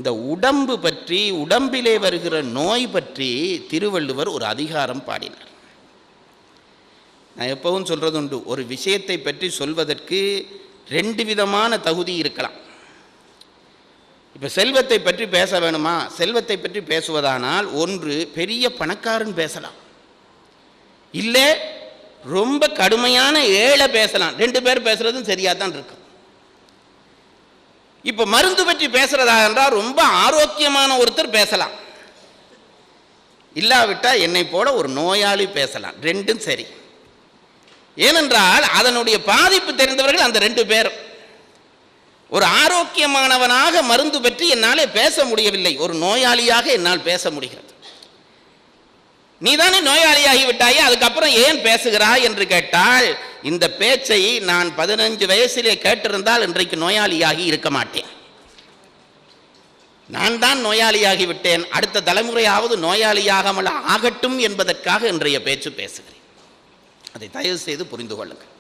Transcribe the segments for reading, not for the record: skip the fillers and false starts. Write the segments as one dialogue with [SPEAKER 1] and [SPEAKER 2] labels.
[SPEAKER 1] இந்த உடம்பு பற்றி, உடம்பிலே வருகிற நோய் பற்றி திருவள்ளுவர் ஒரு அதிகாரம் பாடினார். நான் எப்பவும் சொல்கிறது உண்டு, ஒரு விஷயத்தை பற்றி சொல்வதற்கு 2 விதமான தகுதி இருக்கலாம். இப்போ செல்வத்தை பற்றி பேச வேணுமா? செல்வத்தை பற்றி பேசுவதானால் ஒன்று பெரிய பணக்காரன் பேசலாம், இல்லை ரொம்ப கடுமையான ஏழை பேசலாம். 2 பேர் பேசுறதும் சரியாக தான் இருக்கும். இப்போ மருந்து பற்றி பேசுறதா என்றால் ரொம்ப ஆரோக்கியமான ஒருத்தர் பேசலாம், இல்லாவிட்டால் என்னை போல ஒரு நோயாளி பேசலாம். 2ம் சரி. ஏனென்றால் அதனுடைய பாதிப்பு தெரிந்தவர்கள் அந்த 2 பேரும். ஒரு ஆரோக்கியமானவனாக மருந்து பற்றி என்னால் பேச முடியவில்லை, ஒரு நோயாளியாக என்னால் பேச முடிகிறது. நீதானே நோயாளியாகிவிட்டாயே, அதுக்கப்புறம் ஏன் பேசுகிறாய் என்று கேட்டால், இந்த பேச்சை நான் 15 வயசிலே கேட்டிருந்தால் இன்றைக்கு நோயாளியாகி இருக்க மாட்டேன். நான் தான் நோயாளியாகி விட்டேன், அடுத்த தலைமுறையாவது நோயாளியாகாமல் ஆகட்டும் என்பதற்காக இன்றைய பேச்சு பேசுகிறேன். அதை தயவு செய்து புரிந்து கொள்ளுங்கள்.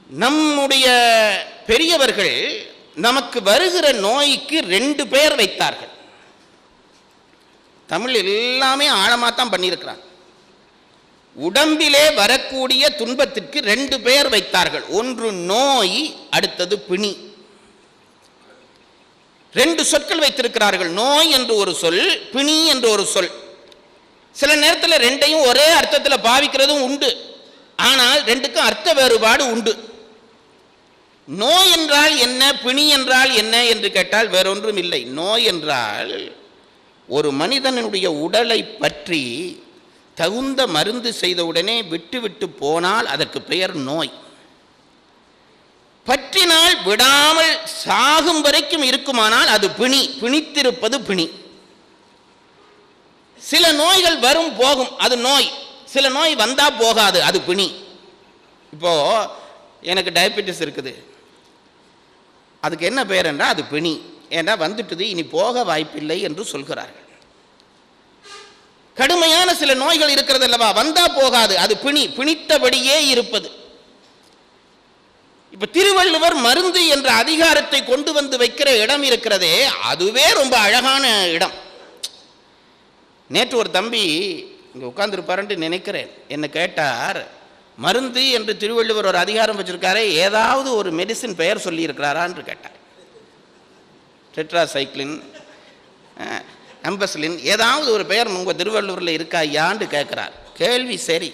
[SPEAKER 1] நம்முடைய பெரியவர்கள் நமக்கு வருகிற நோய்க்கு 2 பேர் வைத்தார்கள். தமிழ் எல்லாமே ஆழமாத்தான் பண்ணியிருக்கிறாங்க. உடம்பிலே வரக்கூடிய துன்பத்திற்கு 2 பேர் வைத்தார்கள். ஒன்று நோய், அடுத்தது பிணி. 2 சொற்கள் வைத்திருக்கிறார்கள். நோய் என்று ஒரு சொல், பிணி என்று ஒரு சொல். சில நேரத்தில் 2ஐயும் ஒரே அர்த்தத்தில் பாவிக்கிறதும் உண்டு, ஆனால் 2க்கும் அர்த்த வேறுபாடு உண்டு. நோய் என்றால் என்ன, பிணி என்றால் என்ன என்று கேட்டால் வேறொன்றும் இல்லை. நோய் என்றால் ஒரு மனிதனுடைய உடலை பற்றி தகுந்த மருந்து செய்தவுடனே விட்டு போனால் அதற்கு பெயர் நோய். பற்றினால் விடாமல் சாகும் வரைக்கும் இருக்குமானால் அது பிணி. பிணித்திருப்பது பிணி. சில நோய்கள் வரும் போகும், அது நோய். சில நோய் வந்தா போகாது, அது பிணி. இப்போ எனக்கு டயபெட்டிஸ் இருக்குது, அதுக்கு என்ன பெயர் என்றால் அது பிணி. ஏன்னா வந்துட்டுது, இனி போக வாய்ப்பில்லை என்று சொல்கிறார்கள். கடுமையான சில நோய்கள் இருக்கிறது அல்லவா, வந்தா போகாது, அது பிணி. பிணித்தபடியே இருப்பது. இப்ப திருவள்ளுவர் மருந்து என்ற அதிகாரத்தை கொண்டு வந்து வைக்கிற இடம் இருக்கிறதே, அதுவே ரொம்ப அழகான இடம். நேற்று ஒரு தம்பி இங்க உட்கார்ந்துருப்பாருன்னு நினைக்கிறேன், என்ன கேட்டார், மருந்து என்று திருவள்ளுவர் ஒரு அதிகாரம் வச்சிருக்காரு, ஏதாவது ஒரு மெடிசின் பெயர் சொல்லி இருக்கிறாரா என்று கேட்டார். டெட்ராசைக்ளின், அம்பஸ்லின், ஏதாவது ஒரு பெயர் உங்கள் திருவள்ளுவரில் இருக்கா ஐயான்னு கேட்குறார். கேள்வி சரி.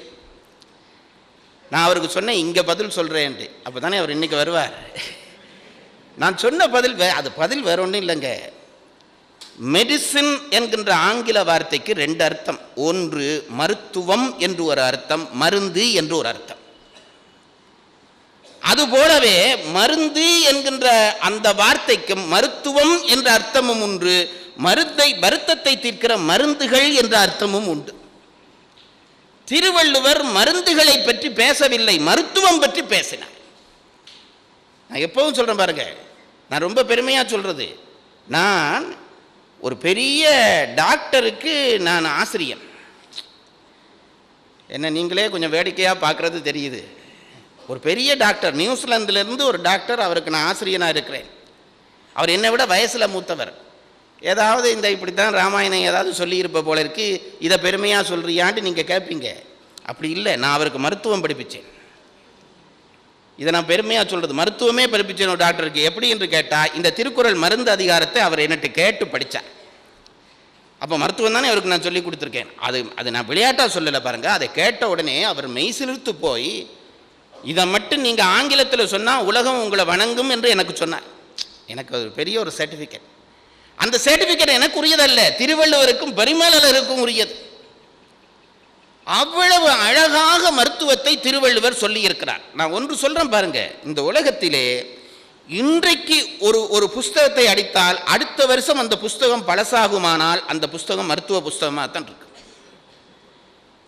[SPEAKER 1] நான் அவருக்கு சொன்னேன், இங்கே பதில் சொல்கிறேன். அப்போ தானே அவர் இன்றைக்கி வருவார். நான் சொன்ன பதில் அது பதில் வேற ஒன்றும் இல்லைங்க. மெடிசின் என்கின்ற ஆங்கில வார்த்தைக்கு 2 அர்த்தம். ஒன்று மருத்துவம் என்று ஒரு அர்த்தம், மருந்து என்று ஒரு அர்த்தம். அதுபோலவே மருந்து என்கின்ற அந்த வார்த்தைக்கும் மருத்துவம் என்ற அர்த்தமும் உண்டு, வருத்தத்தை தீர்க்கிற மருந்துகள் என்ற அர்த்தமும் உண்டு. திருவள்ளுவர் மருந்துகளை பற்றி பேசவில்லை, மருத்துவம் பற்றி பேசினார். நான் எப்பவும் சொல்றேன் பாருங்க, நான் ரொம்ப பெருமையா சொல்றது, நான் ஒரு பெரிய டாக்டருக்கு நான் ஆசிரியன். என்ன நீங்களே கொஞ்சம் வேடிக்கையாக பார்க்குறது தெரியுது. ஒரு பெரிய டாக்டர், நியூசிலாந்திலிருந்து ஒரு டாக்டர், அவருக்கு நான் ஆசிரியனாக இருக்கிறேன். அவர் என்னை விட வயசில் மூத்தவர். ஏதாவது இந்த இப்படி தான் ராமாயணம் ஏதாவது சொல்லியிருப்ப போல இருக்கு, இதை பெருமையாக சொல்கிறியான்ட்டு நீங்கள் கேட்பீங்க. அப்படி இல்லை, நான் அவருக்கு மருத்துவம் படிப்பிச்சேன். இதை நான் பெருமையாக சொல்கிறது, மருத்துவமே படிப்பிச்சேன் ஒரு டாக்டருக்கு. எப்படி என்று கேட்டால், இந்த திருக்குறள் மருந்து அதிகாரத்தை அவர் என்னட்டு கேட்டு படித்தார். அப்போ மருத்துவம் தானே அவருக்கு நான் சொல்லி கொடுத்துருக்கேன். அது நான் விளையாட்டாக சொல்லலை பாருங்கள். அதை கேட்ட உடனே அவர் மெய்சிலிர்த்து போய், இதை மட்டும் நீங்கள் ஆங்கிலத்தில் சொன்னால் உலகம் உங்களை வணங்கும் என்று எனக்கு சொன்னார். எனக்கு ஒரு பெரிய ஒரு சர்டிஃபிகேட். அந்த சர்டிஃபிகேட் எனக்கு உரியதல்ல, திருவள்ளுவருக்கும் பரிமேலழகருக்கும் உரியது. அவ்வளவு அழகாக மருத்துவத்தை திருவள்ளுவர் சொல்லி இருக்கிறார். நான் ஒன்று சொல்றேன் பாருங்க, இந்த உலகத்திலே இன்றைக்கு ஒரு புஸ்தகத்தை அடித்தால் அடுத்த வருஷம் அந்த புஸ்தகம் பழசாகுமானால் அந்த புஸ்தகம் மருத்துவ புஸ்தகமாக தான் இருக்கு.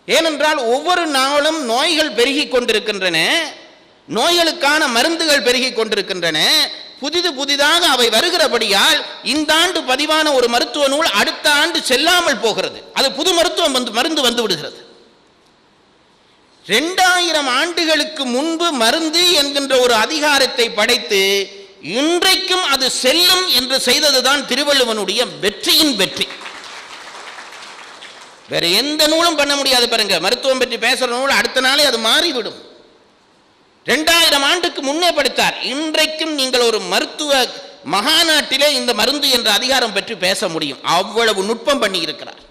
[SPEAKER 1] ஏனென்றால் ஒவ்வொரு நாளும் நோய்கள் பெருகி கொண்டிருக்கின்றன, நோய்களுக்கான மருந்துகள் பெருகி கொண்டிருக்கின்றன, புதிதாக அவை வருகிறபடியால் இந்த ஆண்டு பதிவான ஒரு மருத்துவ நூல் அடுத்த ஆண்டு செல்லாமல் போகிறது. அது புது மருந்து வந்து விடுகிறது. 2000 ஆண்டுகளுக்கு முன்பு மருந்து என்கின்ற ஒரு அதிகாரத்தை படைத்து இன்றைக்கும் அது செல்லும் என்று செய்ததுதான் திருவள்ளுவனுடைய வெற்றியின் வெற்றி. வேற எந்த நூலும் பண்ண முடியாது பாருங்க. மருத்துவம் பற்றி பேசுற நூல் அடுத்த நாளே அது மாறிவிடும். 2000 ஆண்டுக்கு முன்னே படித்தார். இன்றைக்கும் நீங்கள் ஒரு மருத்துவ மகாநாட்டிலே இந்த மருந்து என்ற அதிகாரம் பற்றி பேச முடியும். அவ்வளவு நுட்பம் பண்ணி இருக்கிறார்.